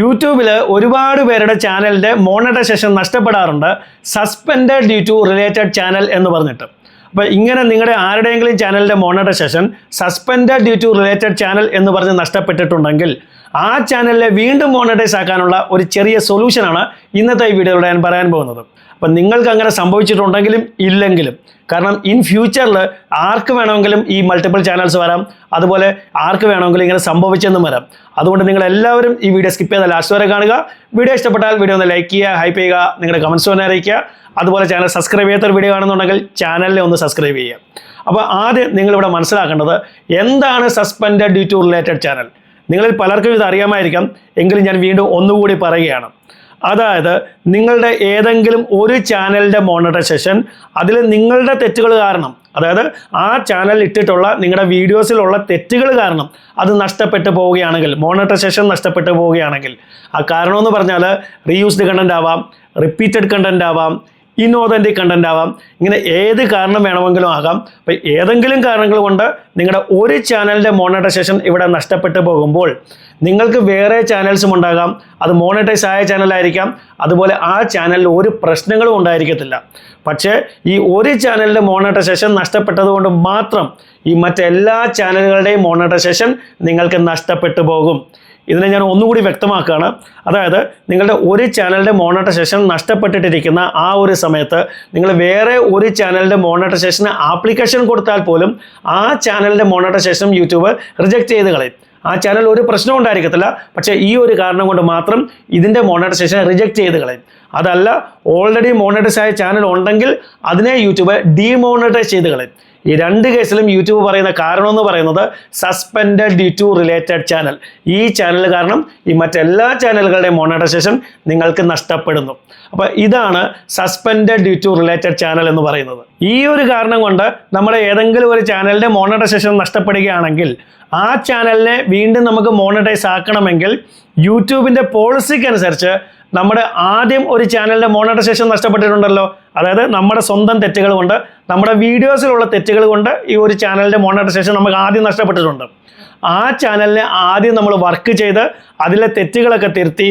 യൂട്യൂബിൽ ഒരുപാട് പേരുടെ ചാനലിൻ്റെ മോണിറ്റൈസേഷൻ നഷ്ടപ്പെടാറുണ്ട്, suspended due to related channel എന്ന് പറഞ്ഞിട്ട്. അപ്പോൾ ഇങ്ങനെ നിങ്ങളുടെ ആരുടെയെങ്കിലും ചാനലിൻ്റെ monetization suspended due to related channel എന്ന് പറഞ്ഞ് നഷ്ടപ്പെട്ടിട്ടുണ്ടെങ്കിൽ ആ ചാനലിനെ വീണ്ടും മോണിറ്റൈസ് ആക്കാനുള്ള ഒരു ചെറിയ സൊല്യൂഷനാണ് ഇന്നത്തെ ഈ വീഡിയോയിലൂടെ ഞാൻ പറയാൻ പോകുന്നത്. അപ്പം നിങ്ങൾക്ക് അങ്ങനെ സംഭവിച്ചിട്ടുണ്ടെങ്കിലും ഇല്ലെങ്കിലും, കാരണം ഇൻ ഫ്യൂച്ചറിൽ ആർക്ക് വേണമെങ്കിലും ഈ മൾട്ടിപ്പിൾ ചാനൽസ് വരാം, അതുപോലെ ആർക്ക് വേണമെങ്കിലും ഇങ്ങനെ സംഭവിച്ചെന്നും വരാം. അതുകൊണ്ട് നിങ്ങൾ എല്ലാവരും ഈ വീഡിയോ സ്കിപ്പ് ചെയ്താൽ ലാസ്റ്റ് വരെ കാണുക. വീഡിയോ ഇഷ്ടപ്പെട്ടാൽ വീഡിയോ ഒന്ന് ലൈക്ക് ചെയ്യുക, ഹൈപ്പ് ചെയ്യുക, നിങ്ങളുടെ കമൻസ് തന്നെ അറിയിക്കുക. അതുപോലെ ചാനൽ സബ്സ്ക്രൈബ് ചെയ്യാത്തൊരു വീഡിയോ കാണുന്നുണ്ടെങ്കിൽ ചാനലിനെ ഒന്ന് സബ്സ്ക്രൈബ് ചെയ്യുക. അപ്പോൾ ആദ്യം നിങ്ങളിവിടെ മനസ്സിലാക്കേണ്ടത് എന്താണ് suspended due to related channel. നിങ്ങളിൽ പലർക്കും ഇത് അറിയാമായിരിക്കാം, എങ്കിലും ഞാൻ വീണ്ടും ഒന്നുകൂടി പറയുകയാണ്. അതായത് നിങ്ങളുടെ ഏതെങ്കിലും ഒരു ചാനലിൻ്റെ മോണിറ്റൈസേഷൻ അതിൽ നിങ്ങളുടെ തെറ്റുകൾ കാരണം, അതായത് ആ ചാനൽ ഇട്ടിട്ടുള്ള നിങ്ങളുടെ വീഡിയോസിലുള്ള തെറ്റുകൾ കാരണം അത് നഷ്ടപ്പെട്ടു പോവുകയാണെങ്കിൽ, മോണിറ്റൈസേഷൻ നഷ്ടപ്പെട്ടു പോവുകയാണെങ്കിൽ, ആ കാരണമെന്ന് പറഞ്ഞാൽ റീയൂസ്ഡ് കണ്ടന്റ് ആവാം, റിപ്പീറ്റഡ് കണ്ടന്റ് ആവാം, ഇൻഓതൻറ്റിക് കണ്ടന്റ് ആവാം, ഇങ്ങനെ ഏത് കാരണം വേണമെങ്കിലും ആകാം. അപ്പോൾ ഏതെങ്കിലും കാരണങ്ങൾ കൊണ്ട് നിങ്ങളുടെ ഒരു ചാനലിൻ്റെ മോണിറ്റൈസേഷൻ ഇവിടെ നഷ്ടപ്പെട്ടു പോകുമ്പോൾ നിങ്ങൾക്ക് വേറെ ചാനൽസും ഉണ്ടാകാം, അത് മോണിറ്റൈസ് ആയ ചാനലായിരിക്കാം, അതുപോലെ ആ ചാനലിൽ ഒരു പ്രശ്നങ്ങളും ഉണ്ടായിരിക്കത്തില്ല. പക്ഷേ ഈ ഒരു ചാനലിൻ്റെ മോണിറ്റൈസേഷൻ നഷ്ടപ്പെട്ടതുകൊണ്ട് മാത്രം ഈ മറ്റെല്ലാ ചാനലുകളുടെയും മോണിറ്റൈസേഷൻ നിങ്ങൾക്ക് നഷ്ടപ്പെട്ടു പോകും. ഇതിനെ ഞാൻ ഒന്നുകൂടി വ്യക്തമാക്കുകയാണ്. അതായത് നിങ്ങളുടെ ഒരു ചാനലിൻ്റെ മോണിറ്റൈസേഷൻ നഷ്ടപ്പെട്ടിട്ടിരിക്കുന്ന ആ ഒരു സമയത്ത് നിങ്ങൾ വേറെ ഒരു ചാനലിൻ്റെ മോണിറ്റൈസേഷന് ആപ്ലിക്കേഷൻ കൊടുത്താൽ പോലും ആ ചാനലിൻ്റെ മോണിറ്റൈസേഷൻ യൂട്യൂബ് റിജക്റ്റ് ചെയ്ത് കളയും. ആ ചാനൽ ഒരു പ്രശ്നം ഉണ്ടായിരിക്കത്തില്ല, പക്ഷേ ഈ ഒരു കാരണം കൊണ്ട് മാത്രം ഇതിൻ്റെ മോണിറ്റൈസേഷൻ റിജക്റ്റ് ചെയ്ത് കളയും. അതല്ല, ഓൾറെഡി മോണിറ്റൈസ് ആയ ചാനൽ ഉണ്ടെങ്കിൽ അതിനെ യൂട്യൂബ് ഡീമോണിറ്റൈസ് ചെയ്ത് കളയും. ഈ രണ്ട് കേസിലും യൂട്യൂബ് പറയുന്ന കാരണം എന്ന് പറയുന്നത് suspended due to related channel. ഈ ചാനൽ കാരണം ഈ മറ്റെല്ലാ ചാനലുകളുടെയും മോണിറ്റൈസേഷൻ നിങ്ങൾക്ക് നഷ്ടപ്പെടുന്നു. അപ്പോൾ ഇതാണ് suspended due to related channel എന്ന് പറയുന്നത്. ഈ ഒരു കാരണം കൊണ്ട് നമ്മുടെ ഏതെങ്കിലും ഒരു ചാനലിൻ്റെ മോണിറ്റൈസേഷൻ നഷ്ടപ്പെടുകയാണെങ്കിൽ ആ ചാനലിനെ വീണ്ടും നമുക്ക് മോണിറ്റൈസ് ആക്കണമെങ്കിൽ യൂട്യൂബിൻ്റെ പോളിസിക്ക് അനുസരിച്ച് നമ്മുടെ ആദ്യം ഒരു ചാനലിൻ്റെ മോണിറ്റൈസേഷൻ നഷ്ടപ്പെട്ടിട്ടുണ്ടല്ലോ, അതായത് നമ്മുടെ സ്വന്തം തെറ്റുകൾ കൊണ്ട്, നമ്മുടെ വീഡിയോസിലുള്ള തെറ്റുകൾ കൊണ്ട് ഈ ഒരു ചാനലിൻ്റെ മോണിറ്റൈസേഷൻ നമുക്ക് ആദ്യം നഷ്ടപ്പെട്ടിട്ടുണ്ട്. ആ ചാനലിനെ ആദ്യം നമ്മൾ വർക്ക് ചെയ്ത് അതിലെ തെറ്റുകളൊക്കെ തിരുത്തി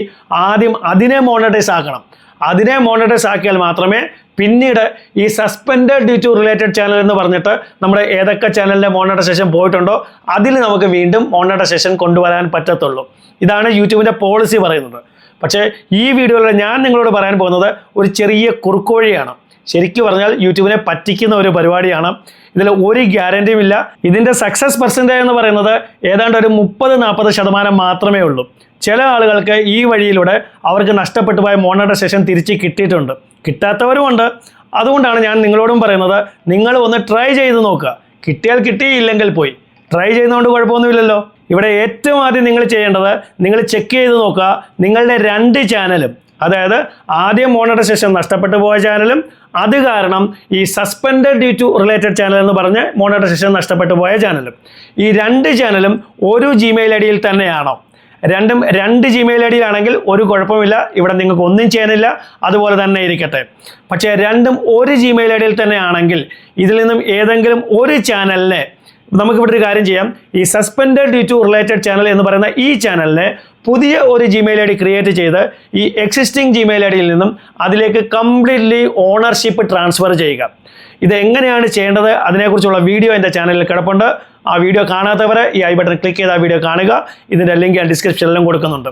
ആദ്യം അതിനെ മോണിറ്റൈസ് ആക്കണം. അതിനെ മോണിറ്റൈസ് ആക്കിയാൽ മാത്രമേ പിന്നീട് ഈ suspended due to related channel എന്ന് പറഞ്ഞിട്ട് നമ്മുടെ ഏതൊക്കെ ചാനലിൻ്റെ മോണിറ്റൈസേഷൻ പോയിട്ടുണ്ടോ അതിൽ നമുക്ക് വീണ്ടും മോണിറ്റൈസേഷൻ കൊണ്ടുവരാൻ പറ്റത്തുള്ളൂ. ഇതാണ് യൂട്യൂബിൻ്റെ പോളിസി പറയുന്നത്. പക്ഷേ ഈ വീഡിയോയിൽ ഞാൻ നിങ്ങളോട് പറയാൻ പോകുന്നത് ഒരു ചെറിയ കുറുക്കുവഴിയാണ്. ശരിക്കും പറഞ്ഞാൽ യൂട്യൂബിനെ പറ്റിക്കുന്ന ഒരു പരിപാടിയാണ്. ഇതിൽ ഒരു ഗ്യാരണ്ടിയും ഇല്ല. ഇതിൻ്റെ സക്സസ് പെർസെൻറ്റേജ് എന്ന് പറയുന്നത് ഏതാണ്ട് ഒരു 30-40% മാത്രമേ ഉള്ളൂ. ചില ആളുകൾക്ക് ഈ വഴിയിലൂടെ അവർക്ക് നഷ്ടപ്പെട്ടു പോയ മോണിറ്റൈസേഷൻ തിരിച്ച് കിട്ടിയിട്ടുണ്ട്, കിട്ടാത്തവരുമുണ്ട്. അതുകൊണ്ടാണ് ഞാൻ നിങ്ങളോടും പറയുന്നത്, നിങ്ങൾ ഒന്ന് ട്രൈ ചെയ്ത് നോക്കുക. കിട്ടിയാൽ കിട്ടി, ഇല്ലെങ്കിൽ പോയി. ട്രൈ ചെയ്യുന്നതുകൊണ്ട് കുഴപ്പമൊന്നുമില്ലല്ലോ. ഇവിടെ ഏറ്റവും ആദ്യം നിങ്ങൾ ചെയ്യേണ്ടത്, നിങ്ങൾ ചെക്ക് ചെയ്ത് നോക്കുക നിങ്ങളുടെ രണ്ട് ചാനലും, അതായത് ആദ്യം മോണിറ്റൈസേഷൻ നഷ്ടപ്പെട്ടു പോയ ചാനലും അത് കാരണം ഈ suspended due to related channel എന്ന് പറഞ്ഞ് മോണിറ്റൈസേഷൻ നഷ്ടപ്പെട്ടു പോയ ചാനലും, ഈ രണ്ട് ചാനലും ഒരു ജിമെയിൽ ഐ ഡിയിൽ തന്നെയാണോ? രണ്ടും രണ്ട് ജിമെയിൽ ഐ ഡിയിലാണെങ്കിൽ ഒരു കുഴപ്പമില്ല, ഇവിടെ നിങ്ങൾക്ക് ഒന്നും ചെയ്യാനില്ല, അതുപോലെ തന്നെ ഇരിക്കട്ടെ. പക്ഷേ രണ്ടും ഒരു ജിമെയിൽ ഐ ഡിയിൽ തന്നെ ആണെങ്കിൽ ഇതിൽ നിന്നും ഏതെങ്കിലും ഒരു ചാനലിനെ നമുക്കിവിടെ ഒരു കാര്യം ചെയ്യാം. ഈ suspended due to related channel എന്ന് പറയുന്ന ഈ ചാനലിനെ പുതിയ ഒരു ജിമെയിൽ ഐ ഡി ക്രിയേറ്റ് ചെയ്ത് ഈ എക്സിസ്റ്റിംഗ് ജിമെയിൽ ഐ ഡിയിൽ നിന്നും അതിലേക്ക് കംപ്ലീറ്റ്ലി ഓണർഷിപ്പ് ട്രാൻസ്ഫർ ചെയ്യുക. ഇത് എങ്ങനെയാണ് ചെയ്യേണ്ടത് അതിനെക്കുറിച്ചുള്ള വീഡിയോ എൻ്റെ ചാനലിൽ കിടപ്പുണ്ട്. ആ വീഡിയോ കാണാത്തവർ ഈ ഐ ബട്ടൺ ക്ലിക്ക് ചെയ്ത് ആ വീഡിയോ കാണുക. ഇതിൻ്റെ ലിങ്ക് ഞാൻ ഡിസ്ക്രിപ്ഷനിലും കൊടുക്കുന്നുണ്ട്.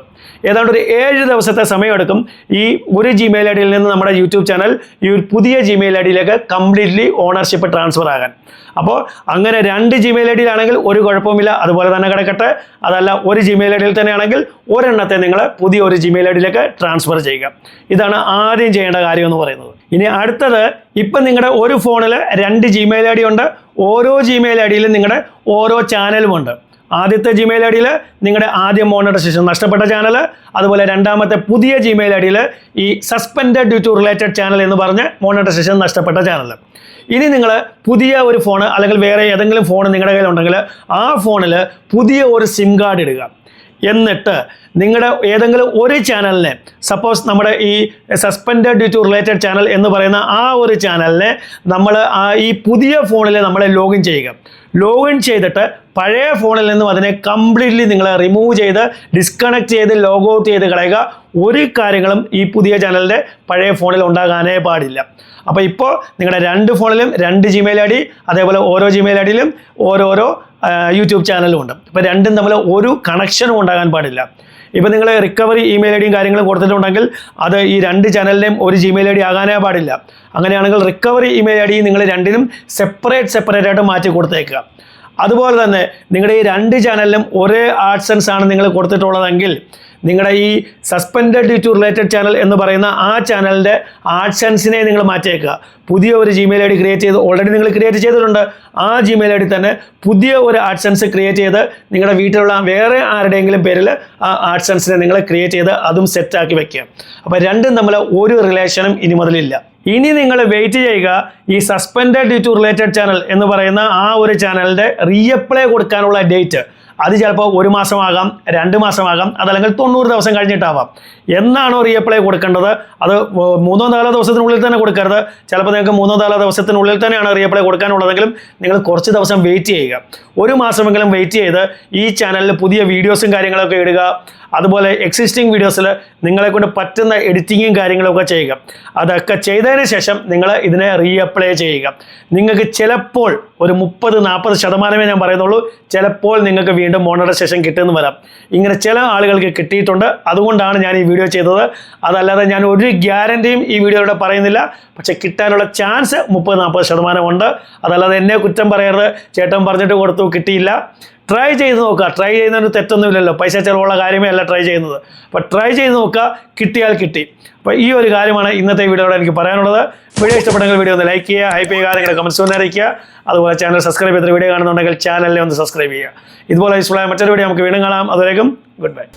ഏതാണ്ട് ഒരു 7 ദിവസത്തെ സമയമെടുക്കും ഈ ഒരു ജിമെയിൽ ഐ ഡിയിൽ നിന്ന് നമ്മുടെ യൂട്യൂബ് ചാനൽ ഈ ഒരു പുതിയ ജിമെയിൽ ഐ ഡിയിലേക്ക് കംപ്ലീറ്റ്ലി ഓണർഷിപ്പ് ട്രാൻസ്ഫർ ആകാൻ. അപ്പോൾ അങ്ങനെ രണ്ട് ജിമെയിൽ ഐ ഡിയിലാണെങ്കിൽ ഒരു കുഴപ്പമില്ല, അതുപോലെ തന്നെ കിടക്കട്ടെ. അതല്ല, ഒരു ജിമെയിൽ ഐ ഡിയിൽ തന്നെയാണെങ്കിൽ ഒരെണ്ണത്തെ നിങ്ങൾ പുതിയ ഒരു ജിമെയിൽ ഐ ഡിയിലേക്ക് ട്രാൻസ്ഫർ ചെയ്യുക. ഇതാണ് ആദ്യം ചെയ്യേണ്ട കാര്യം എന്ന് പറയുന്നത്. ഇനി അടുത്തത്, ഇപ്പം നിങ്ങളുടെ ഒരു ഫോണിൽ രണ്ട് ജിമെയിൽ ഐ ഡി ഉണ്ട്. ഓരോ ജിമെയിൽ ഐ ഡിയിലും നിങ്ങളുടെ ഓരോ ചാനലുമുണ്ട്. ആദ്യത്തെ ജിമെയിൽ ഐ ഡിയിൽ നിങ്ങളുടെ ആദ്യം മോണിറ്റൈസേഷൻ നഷ്ടപ്പെട്ട ചാനൽ, അതുപോലെ രണ്ടാമത്തെ പുതിയ ജിമെയിൽ ഐ ഡിയിൽ ഈ suspended due to related channel എന്ന് പറഞ്ഞ് മോണിറ്റൈസേഷൻ നഷ്ടപ്പെട്ട ചാനൽ. ഇനി നിങ്ങൾ പുതിയ ഒരു ഫോൺ അല്ലെങ്കിൽ വേറെ ഏതെങ്കിലും ഫോൺ നിങ്ങളുടെ കയ്യിലുണ്ടെങ്കിൽ ആ ഫോണിൽ പുതിയ ഒരു സിം കാർഡ് ഇടുക. എന്നിട്ട് നിങ്ങളുടെ ഏതെങ്കിലും ഒരു ചാനലിനെ, സപ്പോസ് നമ്മുടെ ഈ suspended due to related channel എന്ന് പറയുന്ന ആ ഒരു ചാനലിനെ നമ്മൾ ഈ പുതിയ ഫോണിൽ നമ്മൾ ലോഗിൻ ചെയ്യുക. ലോഗിൻ ചെയ്തിട്ട് പഴയ ഫോണിൽ നിന്നും അതിനെ കംപ്ലീറ്റ്ലി നിങ്ങൾ റിമൂവ് ചെയ്ത് ഡിസ്കണക്ട് ചെയ്ത് ലോഗ് ഔട്ട് ചെയ്ത് കളയുക. ഒരു കാര്യങ്ങളും ഈ പുതിയ ചാനലിൻ്റെ പഴയ ഫോണിൽ ഉണ്ടാകാനേ പാടില്ല. അപ്പോൾ ഇപ്പോൾ നിങ്ങളുടെ 2 ഫോണിലും 2 ജിമെയിൽ ഐ ഡി, അതേപോലെ ഓരോ ജിമെയിൽ ഐ ഡിയിലും ഓരോരോ യൂട്യൂബ് ചാനലും ഉണ്ട്. അപ്പോൾ രണ്ടും തമ്മിൽ ഒരു കണക്ഷനും ഉണ്ടാകാൻ പാടില്ല. ഇപ്പോൾ നിങ്ങൾ റിക്കവറി ഇമെയിൽ ഐ ഡിയും കാര്യങ്ങളും കൊടുത്തിട്ടുണ്ടെങ്കിൽ അത് ഈ 2 ചാനലിൻ്റെയും ഒരു ജിമെയിൽ ഐ ഡി ആകാനേ പാടില്ല. അങ്ങനെയാണെങ്കിൽ റിക്കവറി ഇമെയിൽ ഐ ഡി നിങ്ങൾ രണ്ടിനും സെപ്പറേറ്റ് ആയിട്ട് മാറ്റി കൊടുത്തേക്കുക. അതുപോലെ തന്നെ നിങ്ങളുടെ ഈ 2 ചാനലിലും ഒരേ ആഡ്സൻസ് ആണ് നിങ്ങൾ കൊടുത്തിട്ടുള്ളതെങ്കിൽ നിങ്ങളുടെ ഈ suspended due to related channel എന്ന് പറയുന്ന ആ ചാനലിൻ്റെ ആഡ്സൻസിനെ നിങ്ങൾ മാറ്റിയേക്കുക. പുതിയ ഒരു ജിമെയിൽ ഐ ഡി ക്രിയേറ്റ് ചെയ്ത്, ഓൾറെഡി നിങ്ങൾ ക്രിയേറ്റ് ചെയ്തിട്ടുണ്ട്, ആ ജിമെയിൽ ഐ ഡി തന്നെ പുതിയ ഒരു ആഡ്സൻസ് ക്രിയേറ്റ് ചെയ്ത് നിങ്ങളുടെ വീട്ടിലുള്ള വേറെ ആരുടെയെങ്കിലും പേരിൽ ആ ആഡ്സൻസിനെ നിങ്ങൾ ക്രിയേറ്റ് ചെയ്ത് അതും സെറ്റാക്കി വെക്കുക. അപ്പോൾ രണ്ടും തമ്മിൽ ഒരു റിലേഷനും ഇനി മുതലില്ല. ഇനി നിങ്ങൾ വെയിറ്റ് ചെയ്യുക, ഈ suspended due to related channel എന്ന് പറയുന്ന ആ ഒരു ചാനലിൻ്റെ റീഅപ്ലൈ കൊടുക്കാനുള്ള ഡേറ്റ്. അത് ചിലപ്പോൾ 1 മാസമാകാം, 2 മാസമാകാം, അതല്ലെങ്കിൽ 90 ദിവസം കഴിഞ്ഞിട്ടാവാം. എന്നാണോ റീഅപ്ലൈ കൊടുക്കേണ്ടത് അത് 3-4 ദിവസത്തിനുള്ളിൽ തന്നെ കൊടുക്കരുത്. ചിലപ്പോൾ നിങ്ങൾക്ക് 3-4 ദിവസത്തിനുള്ളിൽ തന്നെയാണ് റീഅപ്ലൈ കൊടുക്കാനുള്ളതെങ്കിലും നിങ്ങൾ കുറച്ച് ദിവസം വെയിറ്റ് ചെയ്യുക. 1 മാസമെങ്കിലും വെയിറ്റ് ചെയ്ത് ഈ ചാനലിൽ പുതിയ വീഡിയോസും കാര്യങ്ങളൊക്കെ ഇടുക. അതുപോലെ എക്സിസ്റ്റിംഗ് വീഡിയോസിൽ നിങ്ങളെക്കൊണ്ട് പറ്റുന്ന എഡിറ്റിങ്ങും കാര്യങ്ങളൊക്കെ ചെയ്യുക. അതൊക്കെ ചെയ്തതിന് ശേഷം നിങ്ങൾ ഇതിനെ റീഅപ്ലൈ ചെയ്യുക. നിങ്ങൾക്ക് ചിലപ്പോൾ ഒരു 30-40% ഞാൻ പറയുന്നുള്ളൂ, ചിലപ്പോൾ നിങ്ങൾക്ക് വീണ്ടും മോണിറ്റൈസേഷൻ കിട്ടുമെന്ന് വരാം. ഇങ്ങനെ ചില ആളുകൾക്ക് കിട്ടിയിട്ടുണ്ട്, അതുകൊണ്ടാണ് ഞാൻ ഈ വീഡിയോ ചെയ്തത്. അതല്ലാതെ ഞാൻ ഒരു ഗ്യാരണ്ടിയും ഈ വീഡിയോയിലൂടെ പറയുന്നില്ല. പക്ഷേ കിട്ടാനുള്ള ചാൻസ് 30-40% ഉണ്ട്. അതല്ലാതെ എന്നെ കുറ്റം പറയരുത്, ചേട്ടൻ പറഞ്ഞിട്ട് കൊടുത്തു കിട്ടിയില്ല. ട്രൈ ചെയ്ത് നോക്കുക. ട്രൈ ചെയ്യുന്നതിന് തെറ്റൊന്നുമില്ലല്ലോ, പൈസ ചിലവുള്ള കാര്യമേ അല്ല ട്രൈ ചെയ്യുന്നത്. അപ്പോൾ ട്രൈ ചെയ്ത് നോക്കുക, കിട്ടിയാൽ കിട്ടി. അപ്പോൾ ഈ ഒരു കാര്യമാണ് ഇന്നത്തെ വീഡിയോയോടെ എനിക്ക് പറയാനുള്ളത്. വീഡിയോ ഇഷ്ടപ്പെട്ടെങ്കിൽ വീഡിയോ ഒന്ന് ലൈക്ക് ചെയ്യുക, ഹൈപ്പ് ചെയ്യുക, നിങ്ങളുടെ കമൻസ് ഒന്ന് അറിയിക്കുക. അതുപോലെ ചാനൽ സബ്സ്ക്രൈബ് ചെയ്ത വീഡിയോ കാണുന്നുണ്ടെങ്കിൽ ചാനലിനെ ഒന്ന് സബ്സ്ക്രൈബ് ചെയ്യുക. ഇതുപോലെ യൂസ്ഫുള്ളായ മറ്റൊരു വീഡിയോ നമുക്ക് വീണ്ടും കാണാം. അതുവരേക്കും ഗുഡ് ബൈ.